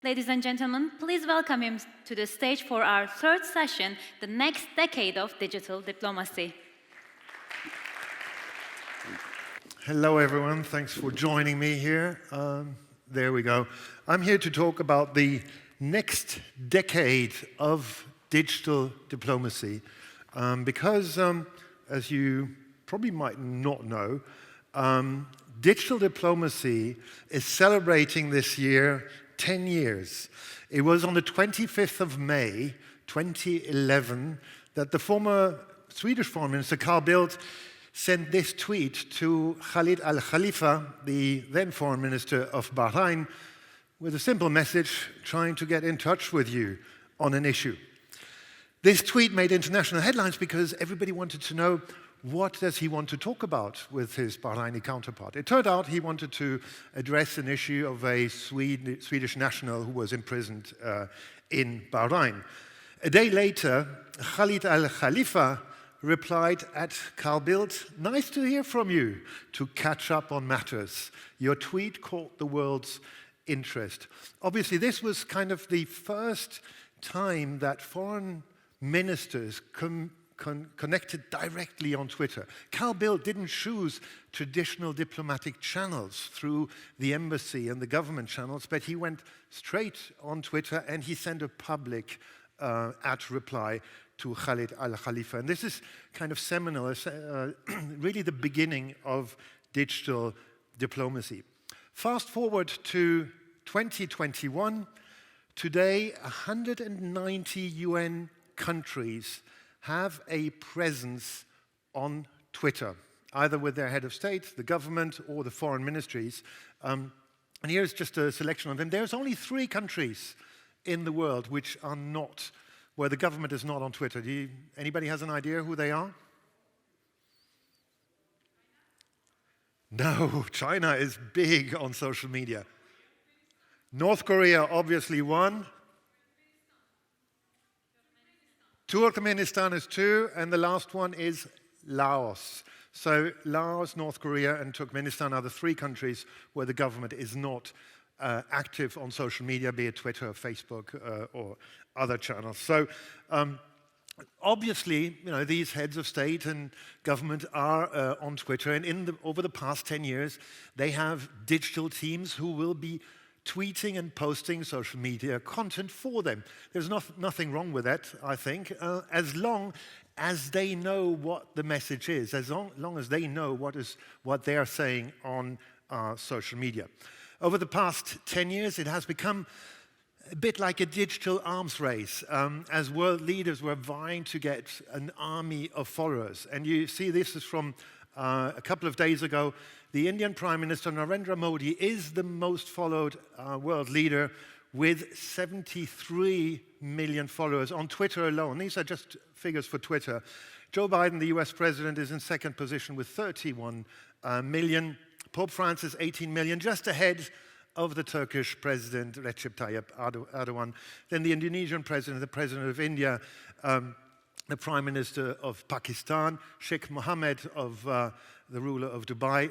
Ladies and gentlemen, please welcome him to the stage for our third session, The Next Decade of Digital Diplomacy. Hello, everyone. Thanks for joining me here. There we go. I'm here to talk about the next decade of digital diplomacy because, as you probably might not know, digital diplomacy is celebrating this year 10 years. It was on the 25th of May, 2011, that the former Swedish Foreign Minister, Carl Bildt, sent this tweet to Khalid al-Khalifa, the then Foreign Minister of Bahrain, with a simple message trying to get in touch with you on an issue. This tweet made international headlines because everybody wanted to know, what does he want to talk about with his Bahraini counterpart? It turned out he wanted to address an issue of a Swedish national who was imprisoned in Bahrain. A day later, Khalid al-Khalifa replied at Carl Bildt, "Nice to hear from you, to catch up on matters. Your tweet caught the world's interest." Obviously, this was kind of the first time that foreign ministers connected directly on Twitter. Carl Bildt didn't choose traditional diplomatic channels through the embassy and the government channels, but he went straight on Twitter and he sent a public reply to Khalid al-Khalifa. And this is kind of seminal, really the beginning of digital diplomacy. Fast forward to 2021. Today, 190 UN countries have a presence on Twitter, either with their head of state, the government, or the foreign ministries. And here's just a selection of them. There's only 3 countries in the world which are not, where the government is not on Twitter. Anybody has an idea who they are? No, China is big on social media. North Korea, obviously one. Turkmenistan is 2, and the last one is Laos. So Laos, North Korea, and Turkmenistan are the 3 countries where the government is not active on social media, be it Twitter, or Facebook, or other channels. So obviously, these heads of state and government are on Twitter, and over the past 10 years, they have digital teams who will be tweeting and posting social media content for them. There's nothing wrong with that, I think, as long as they know what the message is, as long as they know what they are saying on social media. Over the past 10 years, it has become a bit like a digital arms race, as world leaders were vying to get an army of followers. And you see this is from a couple of days ago. The Indian Prime Minister Narendra Modi is the most followed world leader with 73 million followers on Twitter alone. These are just figures for Twitter. Joe Biden, the US president, is in second position with 31 million. Pope Francis, 18 million, just ahead of the Turkish president, Recep Tayyip Erdogan. Then the Indonesian president, the president of India, the Prime Minister of Pakistan, Sheikh Mohammed of the ruler of Dubai,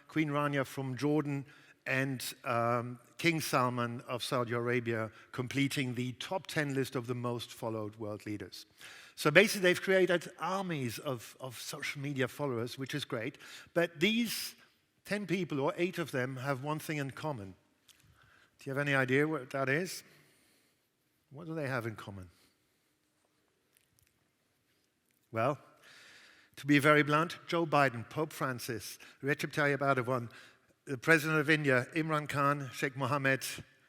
Queen Rania from Jordan, and King Salman of Saudi Arabia, completing the top 10 list of the most followed world leaders. So basically, they've created armies of social media followers, which is great. But these 10 people, or 8 of them, have one thing in common. Do you have any idea what that is? What do they have in common? Well, to be very blunt, Joe Biden, Pope Francis, Recep Tayyip Erdogan, the President of India, Imran Khan, Sheikh Mohammed,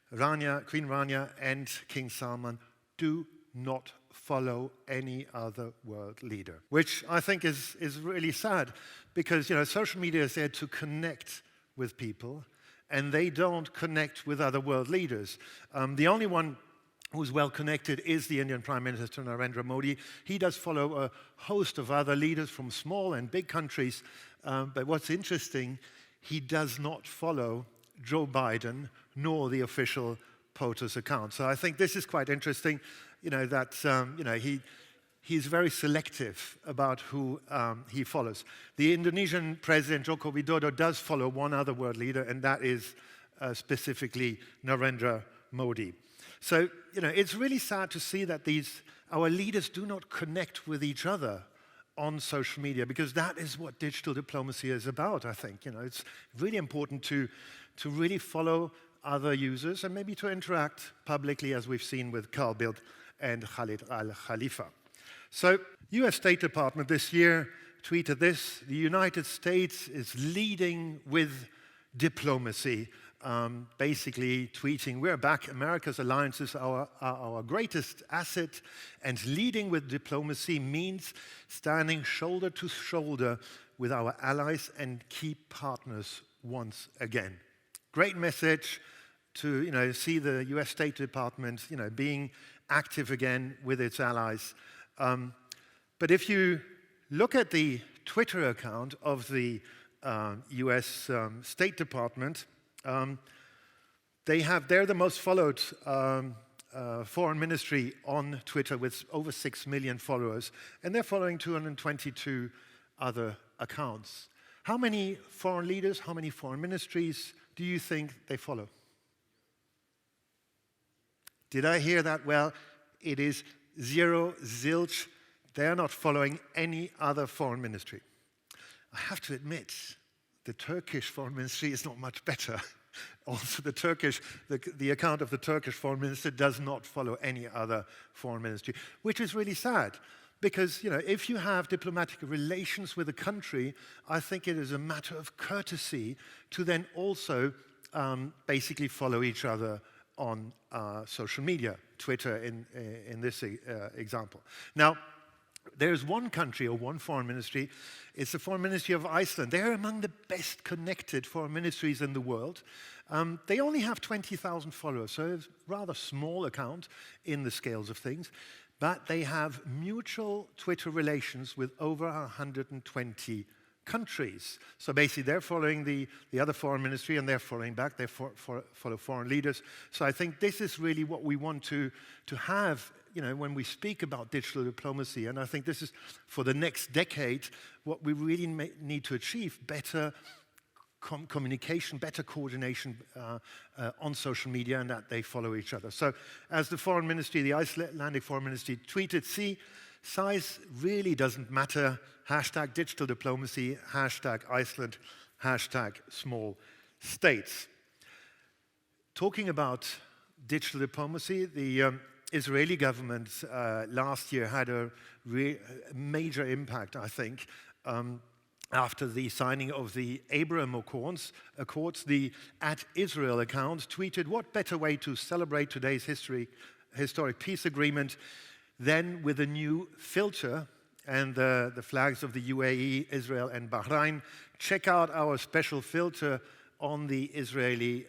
Queen Rania, and King Salman do not follow any other world leader, which I think is really sad, because social media is there to connect with people, and they don't connect with other world leaders. The only one who's well connected is the Indian Prime Minister Narendra Modi. He does follow a host of other leaders from small and big countries, but what's interesting, he does not follow Joe Biden nor the official POTUS account. So I think this is quite interesting, that he's very selective about who he follows. The Indonesian President Joko Widodo does follow one other world leader, and that is specifically Narendra Modi. So, it's really sad to see that our leaders do not connect with each other on social media, because that is what digital diplomacy is about, I think. It's really important to really follow other users and maybe to interact publicly, as we've seen with Carl Bildt and Khalid al-Khalifa. So, US State Department this year tweeted this: the United States is leading with diplomacy, basically tweeting, we're back, America's alliances are our greatest asset, and leading with diplomacy means standing shoulder to shoulder with our allies and key partners once again. Great message to see the US State Department being active again with its allies. But if you look at the Twitter account of the US State Department, they're the most followed foreign ministry on Twitter with over 6 million followers, and they're following 222 other accounts. How many foreign leaders, how many foreign ministries do you think they follow? Did I hear that well? It is zero, zilch. They're not following any other foreign ministry. I have to admit, the Turkish foreign ministry is not much better. Also, the account of the Turkish foreign minister does not follow any other foreign ministry, which is really sad. Because, if you have diplomatic relations with a country, I think it is a matter of courtesy to then also basically follow each other on social media, Twitter in this example. Now, there's one country or one foreign ministry, it's the foreign ministry of Iceland. They're among the best connected foreign ministries in the world. They only have 20,000 followers, so it's a rather small account in the scales of things, but they have mutual Twitter relations with over 120 countries. So basically they're following the other foreign ministry and they're following back, they follow foreign leaders. So I think this is really what we want to have when we speak about digital diplomacy, and I think this is, for the next decade, what we really need to achieve: better communication, better coordination on social media, and that they follow each other. So as the foreign ministry, the Icelandic foreign ministry tweeted, see, size really doesn't matter, hashtag digital diplomacy, hashtag Iceland, hashtag small states. Talking about digital diplomacy, the Israeli government last year had a major impact, I think, after the signing of the Abraham Accords. The @Israel account tweeted, what better way to celebrate today's historic peace agreement than with a new filter and the flags of the UAE, Israel, and Bahrain. Check out our special filter on the Israeli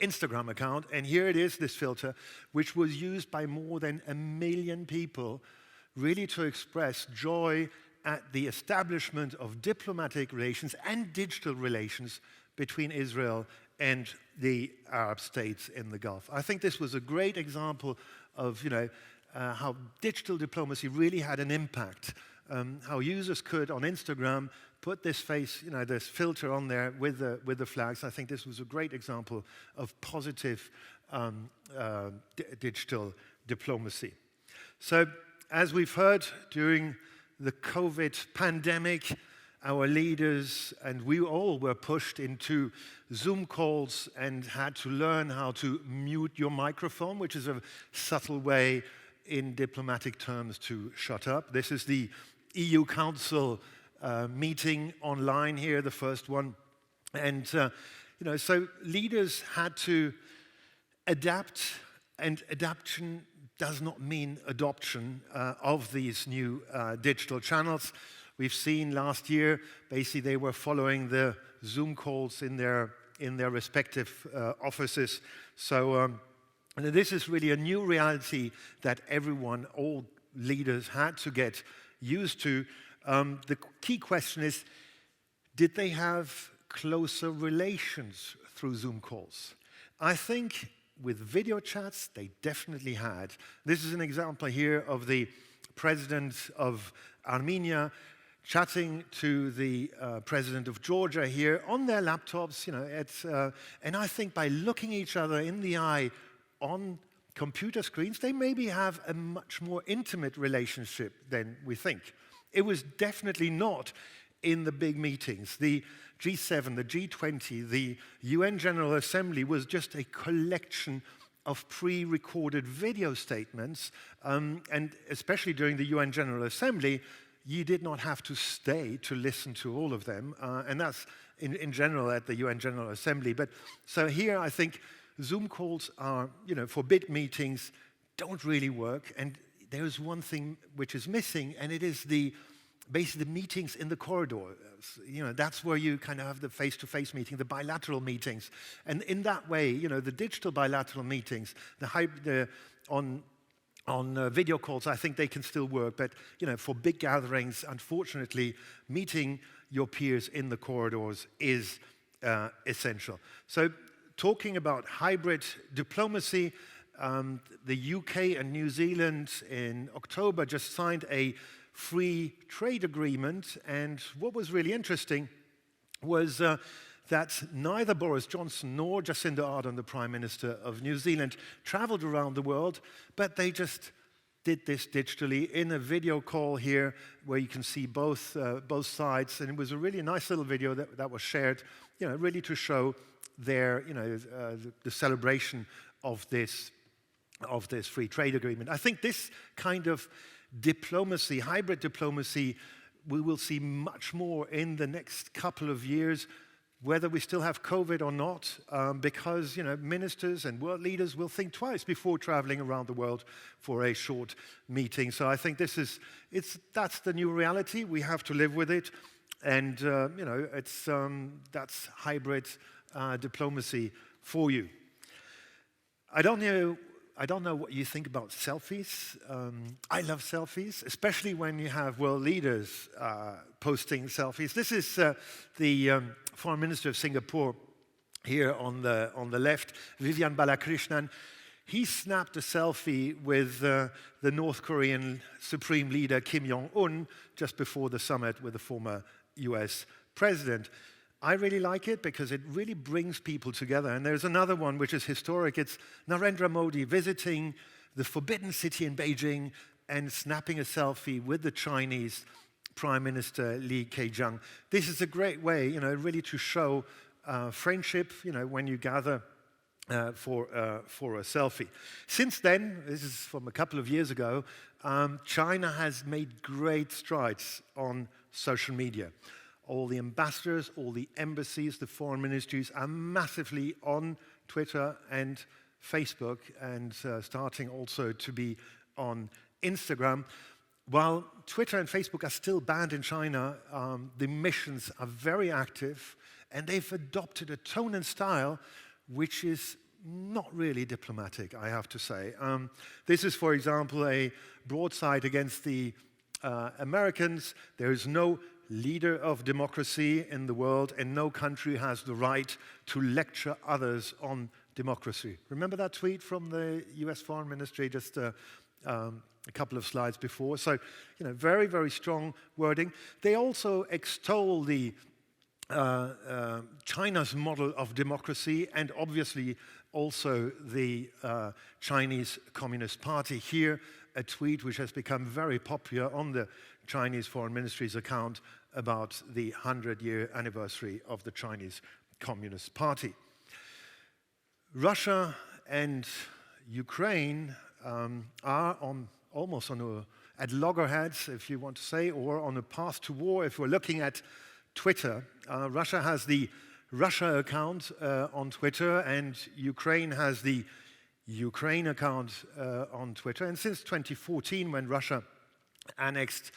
Instagram account, and here it is, this filter, which was used by more than 1 million people, really to express joy at the establishment of diplomatic relations and digital relations between Israel and the Arab states in the Gulf. I think this was a great example of how digital diplomacy really had an impact. How users could, on Instagram, put this this filter on there with the flags. I think this was a great example of positive digital diplomacy. So, as we've heard during the COVID pandemic, our leaders and we all were pushed into Zoom calls and had to learn how to mute your microphone, which is a subtle way in diplomatic terms to shut up. This is the EU Council meeting online here, the first one. And, so leaders had to adapt, and adaptation does not mean adoption of these new digital channels. We've seen last year, basically they were following the Zoom calls in their respective offices. So this is really a new reality that everyone, all leaders, had to get used to. The key question is, did they have closer relations through Zoom calls? I think with video chats, they definitely had. This is an example here of the president of Armenia chatting to the president of Georgia here on their laptops, and I think by looking each other in the eye on computer screens, they maybe have a much more intimate relationship than we think. It was definitely not in the big meetings. The G7, the G20, the UN General Assembly was just a collection of pre-recorded video statements, and especially during the UN General Assembly, you did not have to stay to listen to all of them, and that's in general at the UN General Assembly. But so here I think Zoom calls are, for big meetings, don't really work, and there is one thing which is missing, and it is basically the meetings in the corridor. That's where you kind of have the face-to-face meeting, the bilateral meetings. And in that way, the digital bilateral meetings, on video calls, I think they can still work. But, for big gatherings, unfortunately, meeting your peers in the corridors is essential. So talking about hybrid diplomacy, the UK and New Zealand in October just signed a free trade agreement, and what was really interesting was that neither Boris Johnson nor Jacinda Ardern, the Prime Minister of New Zealand, traveled around the world, but they just did this digitally in a video call here where you can see both sides, and it was a really nice little video that was shared, really to show their, the celebration of this free trade agreement. I think this kind of diplomacy, hybrid diplomacy, we will see much more in the next couple of years, whether we still have COVID or not, because ministers and world leaders will think twice before traveling around the world for a short meeting. So I think that's the new reality. We have to live with it, and that's hybrid diplomacy for you. I don't know what you think about selfies. I love selfies, especially when you have world leaders posting selfies. This is the Foreign Minister of Singapore here on the left, Vivian Balakrishnan. He snapped a selfie with the North Korean Supreme Leader Kim Jong-un just before the summit with the former US president. I really like it because it really brings people together. And there's another one which is historic. It's Narendra Modi visiting the Forbidden City in Beijing and snapping a selfie with the Chinese Prime Minister Li Keqiang. This is a great way, really to show friendship, when you gather for a selfie. Since then, this is from a couple of years ago, China has made great strides on social media. All the ambassadors, all the embassies, the foreign ministries are massively on Twitter and Facebook, and starting also to be on Instagram. While Twitter and Facebook are still banned in China, the missions are very active, and they've adopted a tone and style which is not really diplomatic, I have to say. This is, for example, a broadside against the Americans. There is no leader of democracy in the world, and no country has the right to lecture others on democracy. Remember that tweet from the US Foreign Ministry just a couple of slides before? So, very, very strong wording. They also extol the China's model of democracy, and obviously also the Chinese Communist Party. Here, a tweet which has become very popular on the Chinese Foreign Ministry's account about the 100-year anniversary of the Chinese Communist Party. Russia and Ukraine are almost at loggerheads, if you want to say, or on a path to war. If we're looking at Twitter, Russia has the Russia account on Twitter, and Ukraine has the Ukraine account on Twitter. And since 2014, when Russia annexed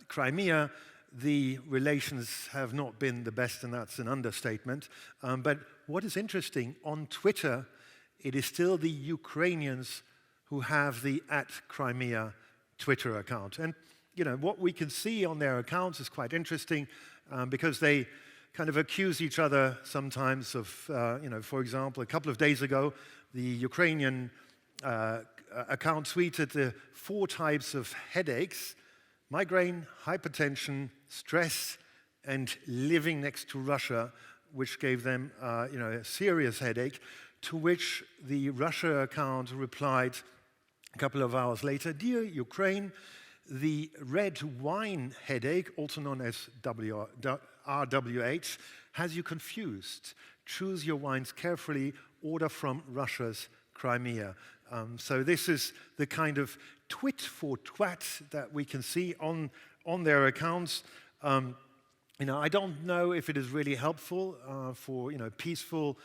Crimea, the relations have not been the best, and that's an understatement. But what is interesting, on Twitter, it is still the Ukrainians who have the @Crimea Twitter account. And, what we can see on their accounts is quite interesting, because they kind of accuse each other sometimes of, for example, a couple of days ago, the Ukrainian account tweeted the 4 types of headaches migraine, hypertension, stress, and living next to Russia, which gave them a serious headache, to which the Russia account replied a couple of hours later, "Dear Ukraine, the red wine headache, also known as RWH, has you confused. Choose your wines carefully, order from Russia's Crimea." So this is the kind of twit for twat that we can see on their accounts. I don't know if it is really helpful for peaceful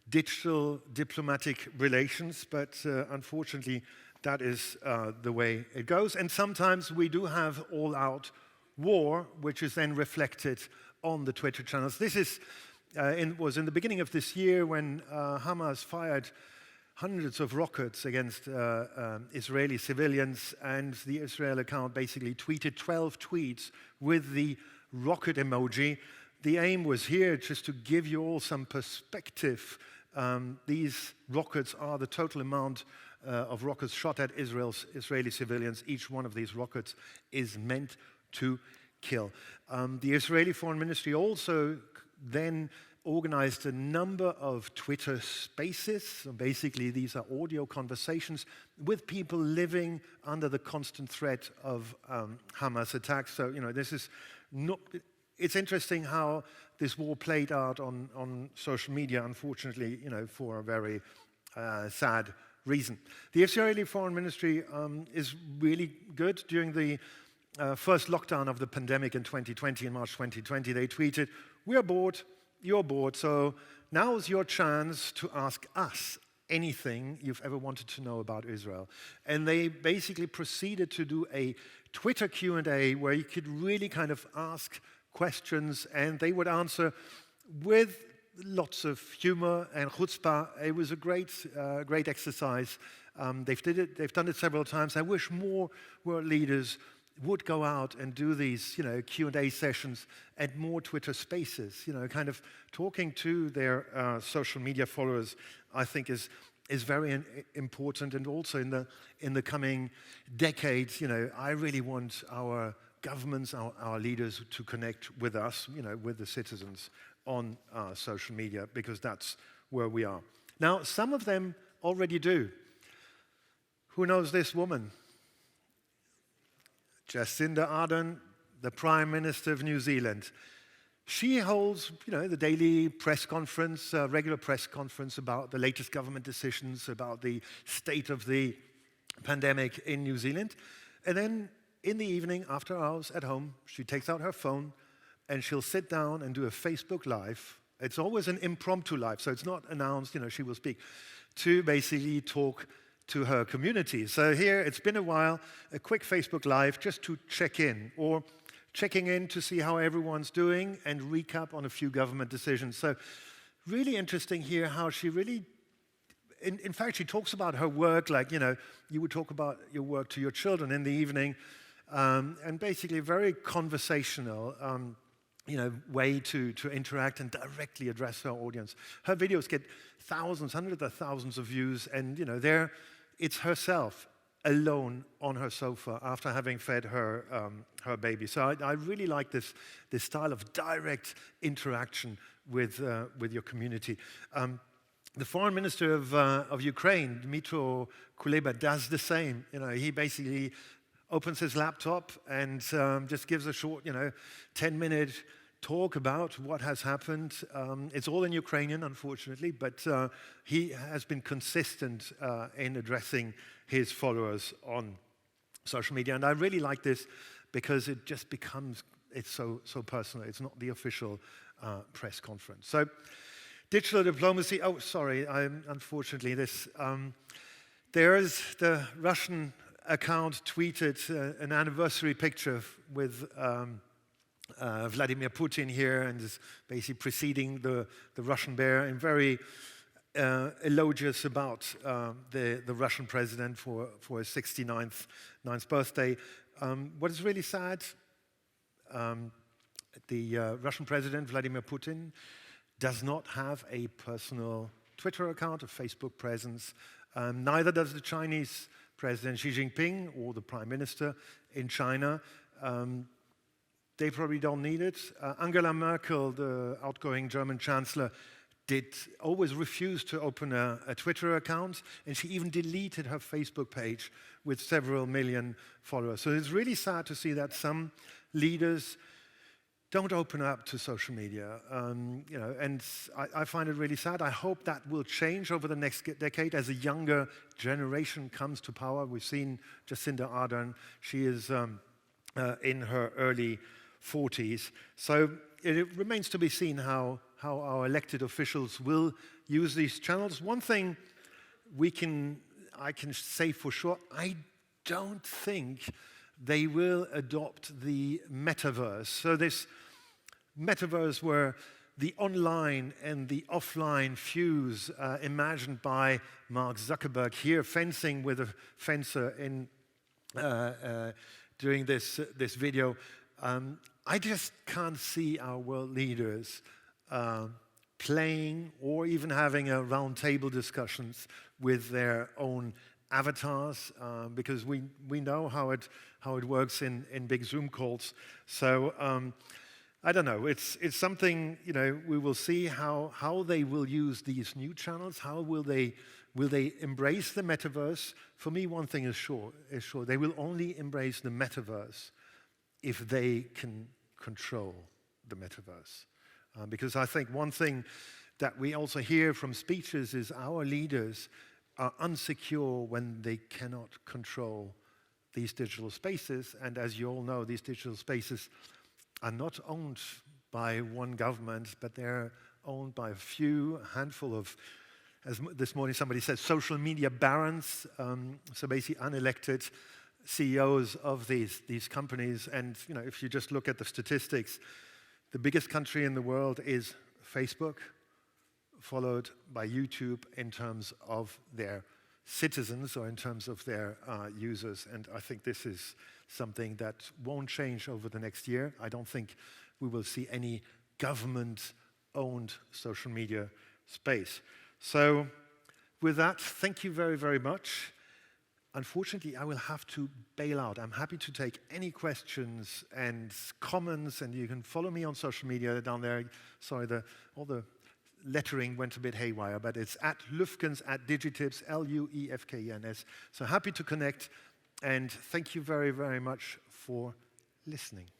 digital diplomatic relations, but unfortunately that is the way it goes. And sometimes we do have all-out war, which is then reflected on the Twitter channels. This is was in the beginning of this year when Hamas fired hundreds of rockets against Israeli civilians, and the Israel account basically tweeted 12 tweets with the rocket emoji. The aim was here just to give you all some perspective. These rockets are the total amount of rockets shot at Israeli civilians. Each one of these rockets is meant to kill. The Israeli Foreign Ministry also then organized a number of Twitter spaces. So basically, these are audio conversations with people living under the constant threat of Hamas attacks. So, this is not... It's interesting how this war played out on social media, unfortunately, for a very sad reason. The Israeli Foreign Ministry is really good. During the first lockdown of the pandemic in 2020, in March 2020, they tweeted, "We're bored, you're bored, so now's your chance to ask us anything you've ever wanted to know about Israel." And they basically proceeded to do a Twitter Q&A where you could really kind of ask questions, and they would answer with lots of humor and chutzpah. It was a great exercise. They've done it several times. I wish more world leaders would go out and do these, Q&A sessions at more Twitter spaces. Kind of talking to their social media followers, I think is very important. And also in the coming decades, I really want our governments, our leaders to connect with us, with the citizens on social media, because that's where we are. Now, some of them already do. Who knows this woman? Jacinda Ardern, the Prime Minister of New Zealand. She holds, the daily press conference, regular press conference about the latest government decisions, about the state of the pandemic in New Zealand. And then in the evening, after hours at home, she takes out her phone and she'll sit down and do a Facebook Live. It's always an impromptu live, so it's not announced, she will speak, to basically talk to her community. So here, it's been a while, a quick Facebook Live just to check in, or checking in to see how everyone's doing and recap on a few government decisions. So really interesting here how she really, in fact, she talks about her work like, you would talk about your work to your children in the evening, and basically a very conversational way to interact and directly address her audience. Her videos get thousands, hundreds of thousands of views, and there it's herself alone on her sofa after having fed her baby. So I really like this style of direct interaction with your community. The foreign minister of Ukraine, Dmytro Kuleba, does the same. He basically opens his laptop and just gives a short, 10-minute talk about what has happened. It's all in Ukrainian, unfortunately, but he has been consistent in addressing his followers on social media. And I really like this because it just becomes, it's so personal. It's not the official press conference. So digital diplomacy, unfortunately, there's the Russian account tweeted an anniversary picture with Vladimir Putin here, and is basically preceding the Russian bear, and very elogious about the Russian president for his 69th birthday. What is really sad, the Russian president, Vladimir Putin, does not have a personal Twitter account, a Facebook presence. Neither does the Chinese President Xi Jinping or the Prime Minister in China. They probably don't need it. Angela Merkel, the outgoing German chancellor, always refused to open a Twitter account, and she even deleted her Facebook page with several million followers. So it's really sad to see that some leaders don't open up to social media, and I find it really sad. I hope that will change over the next decade as a younger generation comes to power. We've seen Jacinda Ardern. She is in her early 40s. So it remains to be seen how our elected officials will use these channels. One thing I can say for sure, I don't think they will adopt the metaverse. So this metaverse where the online and the offline fuse, imagined by Mark Zuckerberg here, fencing with a fencer during this video, I just can't see our world leaders playing or even having a round table discussions with their own avatars, because we know how it works in big Zoom calls. So I don't know. It's something, we will see how they will use these new channels. How will they embrace the metaverse? For me, one thing is sure. They will only embrace the metaverse if they can control the metaverse. Because I think one thing that we also hear from speeches is our leaders are insecure when they cannot control these digital spaces. And as you all know, these digital spaces are not owned by one government, but they're owned by a handful of, as this morning somebody said, social media barons, so basically unelected CEOs of these companies. And if you just look at the statistics, the biggest country in the world is Facebook, followed by YouTube in terms of their citizens or in terms of their users. And I think this is something that won't change over the next year. I don't think we will see any government-owned social media space. So with that, thank you very, very much. Unfortunately, I will have to bail out. I'm happy to take any questions and comments, and you can follow me on social media down there. Sorry, all the lettering went a bit haywire, but it's at Lüfkens, at Digitips, Lufkens. So happy to connect, and thank you very, very much for listening.